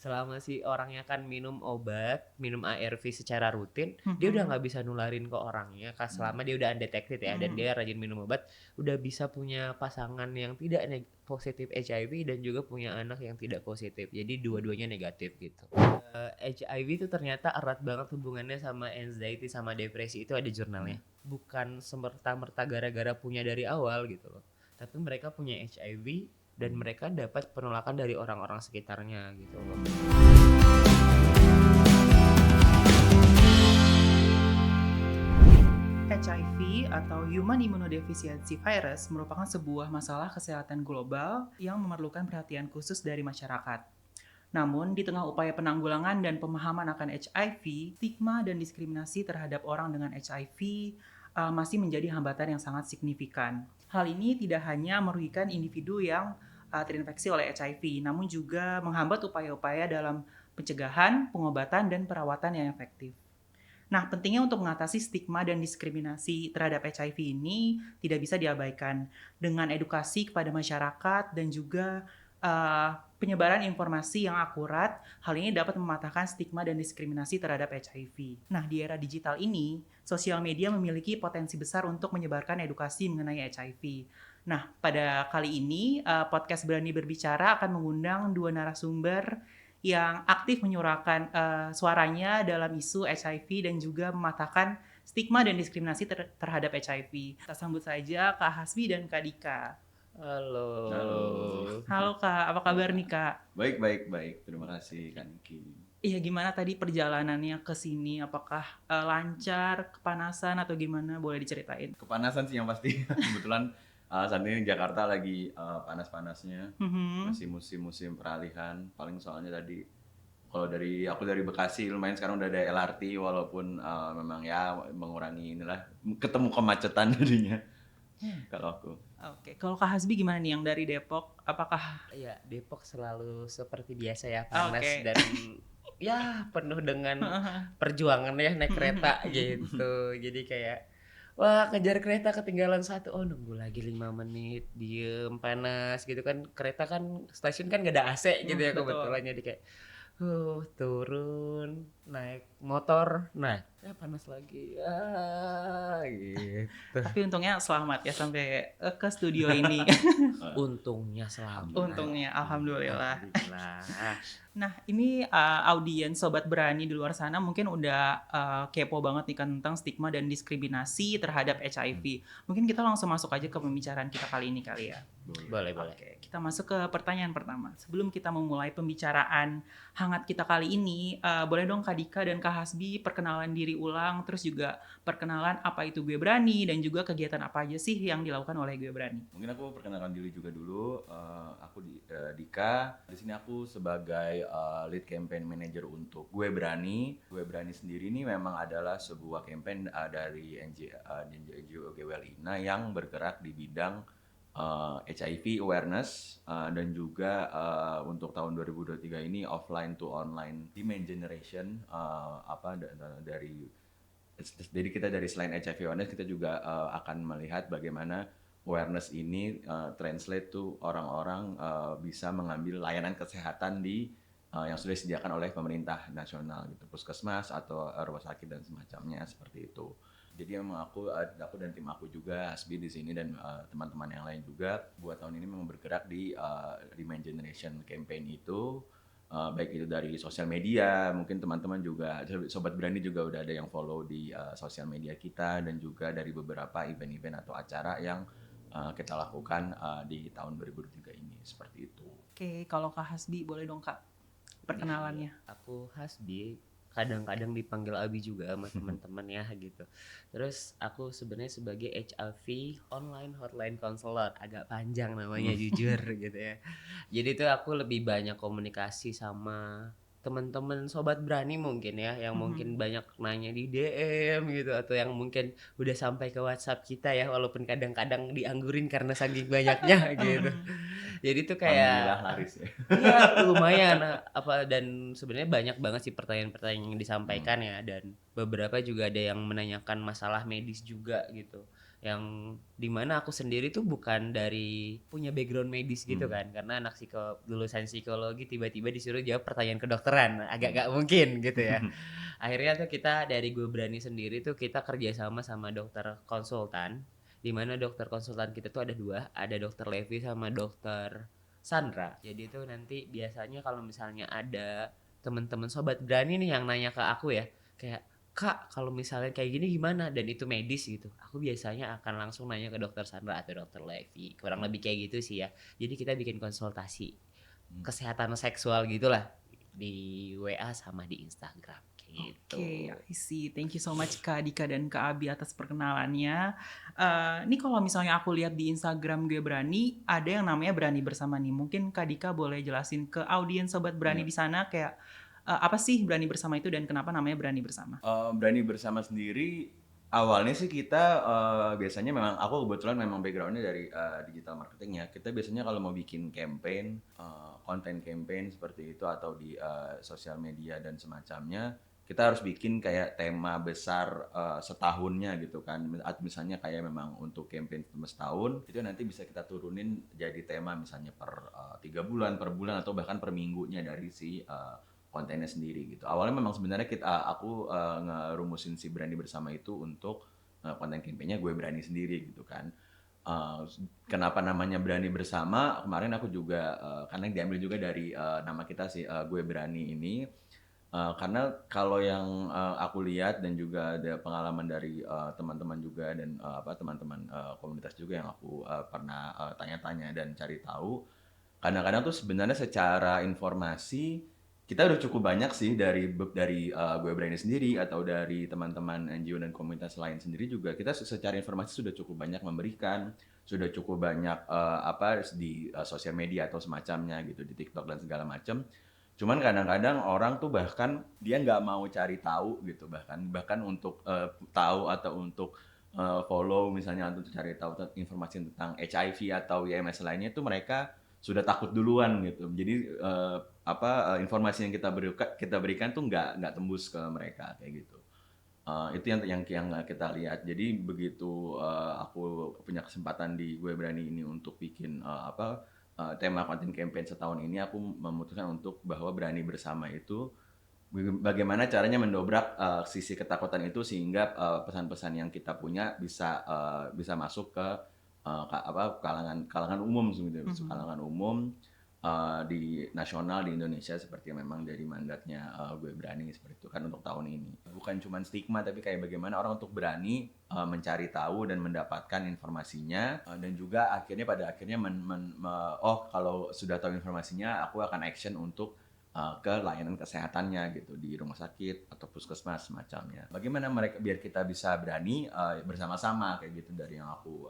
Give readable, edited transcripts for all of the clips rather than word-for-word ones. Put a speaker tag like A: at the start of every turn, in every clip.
A: selama si orangnya kan minum obat, minum ARV secara rutin, dia udah
B: Mhm.
A: nggak bisa nularin ke orangnya, selama dia udah undetected ya, dan
B: Mhm.
A: dia rajin minum obat, udah bisa punya pasangan yang tidak positif HIV dan juga punya anak yang tidak positif. Jadi dua-duanya negatif gitu. HIV itu ternyata erat banget hubungannya sama anxiety sama depresi, itu ada jurnalnya. Bukan semerta-merta gara-gara punya dari awal gitu loh. Tapi mereka punya HIV dan mereka dapat penolakan dari orang-orang sekitarnya gitu loh.
B: HIV atau Human Immunodeficiency Virus merupakan sebuah masalah kesehatan global yang memerlukan perhatian khusus dari masyarakat. Namun, di tengah upaya penanggulangan dan pemahaman akan HIV, stigma dan diskriminasi terhadap orang dengan HIV masih menjadi hambatan yang sangat signifikan. Hal ini tidak hanya merugikan individu yang terinfeksi oleh HIV, namun juga menghambat upaya-upaya dalam pencegahan, pengobatan, dan perawatan yang efektif. Nah, pentingnya untuk mengatasi stigma dan diskriminasi terhadap HIV ini tidak bisa diabaikan dengan edukasi kepada masyarakat dan juga penyebaran informasi yang akurat. Hal ini dapat mematahkan stigma dan diskriminasi terhadap HIV. Nah, di era digital ini, sosial media memiliki potensi besar untuk menyebarkan edukasi mengenai HIV. Nah, pada kali ini podcast Berani Berbicara akan mengundang dua narasumber yang aktif menyuarakan suaranya dalam isu HIV dan juga mematahkan stigma dan diskriminasi terhadap HIV. Kita sambut saja Kak Hasbi dan Kak Dika.
A: Halo.
B: Halo Kak, apa kabar nih Kak?
C: Baik. Terima kasih Kak Niki.
B: Iya, gimana tadi perjalanannya ke sini? Apakah lancar, kepanasan atau gimana? Boleh diceritain?
C: Kepanasan sih yang pasti. Kebetulan saat ini Jakarta lagi panas-panasnya. Masih musim peralihan. Paling soalnya tadi kalau aku dari Bekasi lumayan sekarang udah ada LRT walaupun memang ya mengurangi inilah ketemu kemacetan jadinya. Kalau aku.
B: Oke, kalau Kak Hasbi gimana nih yang dari Depok? Apakah
A: Ya, Depok selalu seperti biasa ya, panas dan ya penuh dengan perjuangan ya naik kereta gitu. Jadi kayak wah, kejar kereta ketinggalan satu, oh nunggu lagi 5 menit, diem, panas gitu kan. Kereta kan, stasiun kan gak ada AC gitu ya kebetulan. Jadi kayak turun, naik motor, naik, panas lagi, gitu.
B: Tapi untungnya selamat ya sampai ke studio ini.
A: Untungnya selamat.
B: Untungnya, alhamdulillah.
A: Alhamdulillah.
B: Nah, ini audiens Sobat Berani di luar sana mungkin udah kepo banget nih kan tentang stigma dan diskriminasi terhadap HIV. Mungkin kita langsung masuk aja ke pembicaraan kita kali ini kali ya.
A: Boleh.
B: Oke, kita masuk ke pertanyaan pertama. Sebelum kita memulai pembicaraan hangat kita kali ini, boleh dong Kak Dika dan Kak Hasbi perkenalan diri ulang, terus juga perkenalan apa itu Gue Berani dan juga kegiatan apa aja sih yang dilakukan oleh Gue Berani.
C: Mungkin aku perkenalkan diri juga dulu. Aku Dika. Di sini aku sebagai lead campaign manager untuk Gue Berani. Gue Berani sendiri ini memang adalah sebuah campaign dari NGO GWL-INA yang bergerak di bidang HIV awareness dan juga untuk tahun 2023 ini offline to online demand generation jadi kita dari selain HIV awareness kita juga akan melihat bagaimana awareness ini translate to orang-orang bisa mengambil layanan kesehatan di yang sudah disediakan oleh pemerintah nasional gitu, puskesmas atau rumah sakit dan semacamnya seperti itu. Jadi emang aku dan tim aku juga Hasbi di sini dan teman-teman yang lain juga buat tahun ini memang bergerak di demand generation campaign itu, baik itu dari sosial media, mungkin teman-teman juga Sobat Berani juga udah ada yang follow di sosial media kita dan juga dari beberapa event-event atau acara yang kita lakukan di tahun 2023 ini seperti itu.
B: Oke, kalau Kak Hasbi boleh dong Kak perkenalannya.
A: Aku Hasbi, kadang-kadang dipanggil Abi juga sama teman-teman ya gitu. Terus aku sebenarnya sebagai HIV online hotline counselor, agak panjang namanya jujur gitu ya. Jadi tuh aku lebih banyak komunikasi sama teman-teman Sobat Berani mungkin ya, yang mungkin banyak nanya di DM gitu, atau yang mungkin udah sampai ke WhatsApp kita ya, walaupun kadang-kadang dianggurin karena saking banyaknya gitu. Jadi tuh kayak
C: Alhamdulillah laris ya.
A: Iya lumayan dan sebenarnya banyak banget sih pertanyaan-pertanyaan yang disampaikan ya, dan beberapa juga ada yang menanyakan masalah medis juga gitu. yang dimana aku sendiri tuh bukan dari punya background medis gitu kan, karena anak lulusan psikologi tiba-tiba disuruh jawab pertanyaan kedokteran, agak gak mungkin gitu ya. Akhirnya tuh kita dari Gue Berani sendiri tuh kita kerjasama sama dokter konsultan, dimana dokter konsultan kita tuh ada dua, ada dokter Levi sama dokter Sandra. Jadi itu nanti biasanya kalau misalnya ada teman-teman sobat berani nih yang nanya ke aku ya, kayak Kak, kalau misalnya kayak gini gimana? Dan itu medis gitu. Aku biasanya akan langsung nanya ke dokter Sandra atau dokter Levi. Kurang lebih kayak gitu sih ya. Jadi kita bikin konsultasi kesehatan seksual gitulah di WA sama di Instagram gitu.
B: Oke, I see. Thank you so much Kak Dika dan Kak Abi atas perkenalannya. Ini kalau misalnya aku lihat di Instagram Gue Berani, ada yang namanya Berani Bersama nih. Mungkin Kak Dika boleh jelasin ke audiens Sobat Berani di sana kayak apa sih Berani Bersama itu dan kenapa namanya Berani Bersama?
C: Berani Bersama sendiri awalnya sih kita biasanya memang aku kebetulan memang backgroundnya dari digital marketing ya. Kita biasanya kalau mau bikin campaign, konten campaign seperti itu atau di sosial media dan semacamnya, kita harus bikin kayak tema besar setahunnya gitu kan. Misalnya kayak memang untuk campaign setahun, itu nanti bisa kita turunin jadi tema misalnya per 3 bulan, per bulan atau bahkan per minggunya dari si kontennya sendiri gitu. Awalnya memang sebenarnya aku ngerumusin si Berani Bersama itu untuk konten campaign-nya Gue Berani sendiri gitu kan. Kenapa namanya Berani Bersama? Kemarin aku juga karena diambil juga dari nama kita sih Gue Berani ini. Karena kalau yang aku lihat dan juga ada pengalaman dari teman-teman juga dan teman-teman komunitas juga yang aku pernah tanya-tanya dan cari tahu, kadang-kadang tuh sebenarnya secara informasi kita udah cukup banyak sih dari Gue Berani sendiri atau dari teman-teman NGO dan komunitas lain sendiri juga kita secara informasi sudah cukup banyak memberikan, sudah cukup banyak di sosial media atau semacamnya gitu di TikTok dan segala macam. Cuman kadang-kadang orang tuh bahkan dia nggak mau cari tahu gitu, bahkan untuk tahu atau untuk follow misalnya untuk cari tahu informasi tentang HIV atau IMS lainnya itu mereka sudah takut duluan gitu. Jadi informasi yang kita berikan tuh nggak tembus ke mereka kayak gitu. Itu yang kita lihat. Jadi begitu aku punya kesempatan di Gue Berani ini untuk bikin tema konten campaign setahun ini, aku memutuskan untuk bahwa Berani Bersama itu bagaimana caranya mendobrak sisi ketakutan itu sehingga pesan-pesan yang kita punya bisa masuk ke kalangan umum gitu, kalangan umum di nasional di Indonesia seperti yang memang dari mandatnya Gue Berani seperti itu kan untuk tahun ini. Bukan cuma stigma tapi kayak bagaimana orang untuk berani mencari tahu dan mendapatkan informasinya dan juga pada akhirnya kalau sudah tahu informasinya aku akan action untuk ke layanan kesehatannya gitu di rumah sakit atau puskesmas semacamnya. Bagaimana biar kita bisa berani bersama-sama kayak gitu dari yang aku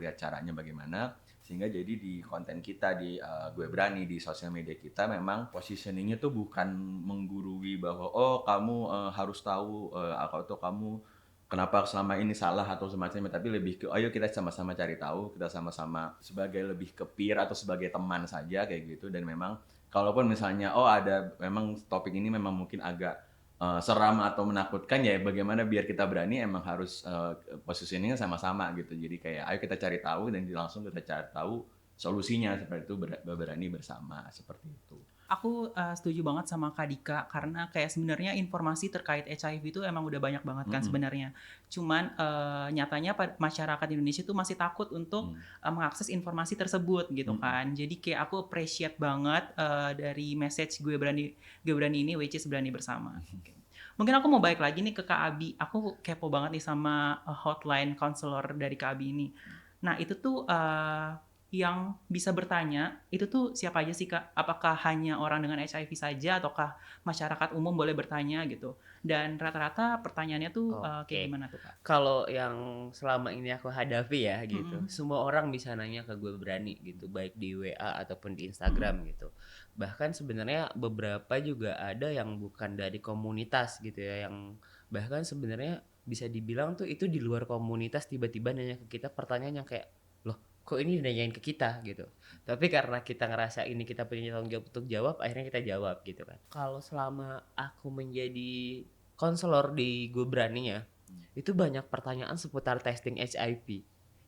C: lihat caranya bagaimana sehingga jadi di konten kita di Gue Berani di sosial media kita memang positioningnya tuh bukan menggurui bahwa kamu harus tahu atau kamu kenapa selama ini salah atau semacamnya, tapi lebih ke ayo kita sama-sama cari tahu, kita sama-sama sebagai lebih ke peer atau sebagai teman saja kayak gitu. Dan memang kalaupun misalnya ada memang topik ini memang mungkin agak seram atau menakutkan ya bagaimana biar kita berani emang harus positioningnya sama-sama gitu. Jadi kayak ayo kita cari tahu dan langsung kita cari tahu solusinya seperti itu berani bersama seperti itu.
B: Aku setuju banget sama Kak Dika karena kayak sebenarnya informasi terkait HIV itu emang udah banyak banget kan sebenarnya. Cuman nyatanya masyarakat Indonesia tuh masih takut untuk mengakses informasi tersebut gitu kan. Jadi kayak aku appreciate banget dari message Gue Berani ini which is Berani Bersama. Mungkin aku mau balik lagi nih ke Kak Abi. Aku kepo banget nih sama hotline counselor dari Kak Abi ini. Nah itu tuh yang bisa bertanya itu tuh siapa aja sih Kak? Apakah hanya orang dengan HIV saja ataukah masyarakat umum boleh bertanya gitu? Dan rata-rata pertanyaannya tuh kayak gimana tuh Kak?
A: Kalau yang selama ini aku hadapi ya gitu, semua orang bisa nanya ke Gue Berani gitu, baik di WA ataupun di Instagram gitu. Bahkan sebenarnya beberapa juga ada yang bukan dari komunitas gitu ya, yang bahkan sebenarnya bisa dibilang tuh itu di luar komunitas tiba-tiba nanya ke kita pertanyaan yang kayak kok ini nanyain ke kita gitu. Tapi karena kita ngerasa ini kita punya tanggung jawab untuk jawab, akhirnya kita jawab gitu kan. Kalau selama aku menjadi konselor di Gue Berani ya, itu banyak pertanyaan seputar testing HIV.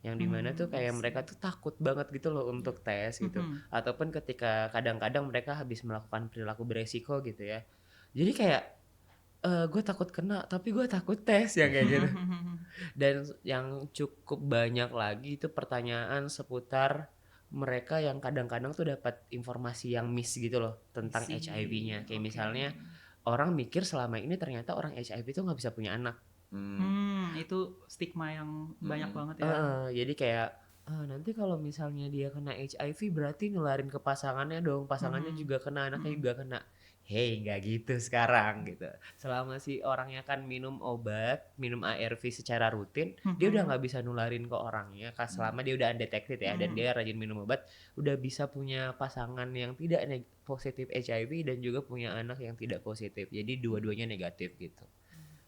A: Yang dimana tuh kayak
B: I
A: mereka
B: see.
A: tuh takut banget gitu loh untuk tes gitu.
B: Mhm.
A: Ataupun ketika kadang-kadang mereka habis melakukan perilaku beresiko gitu ya. Jadi kayak gue takut kena tapi gue takut tes yang kayak gitu. Dan yang cukup banyak lagi itu pertanyaan seputar mereka yang kadang-kadang tuh dapat informasi yang miss gitu loh
B: I
A: tentang
B: see.
A: HIV-nya. Kayak
B: Oke.
A: misalnya orang mikir selama ini ternyata orang HIV itu nggak bisa punya anak.
B: Itu stigma yang banyak
C: Mm-mm.
B: banget ya.
A: Jadi kayak nanti kalau misalnya dia kena HIV berarti nularin ke pasangannya dong, pasangannya
B: Mhm.
A: juga kena, anaknya
B: Mhm.
A: juga kena. Hey, nggak gitu sekarang gitu. Selama si orangnya kan minum obat, minum ARV secara rutin, dia udah
B: Mhm.
A: nggak bisa nularin ke orangnya. Selama dia udah undetected ya, dan
B: Mhm.
A: dia rajin minum obat, udah bisa punya pasangan yang tidak positif HIV dan juga punya anak yang tidak positif. Jadi dua-duanya negatif gitu.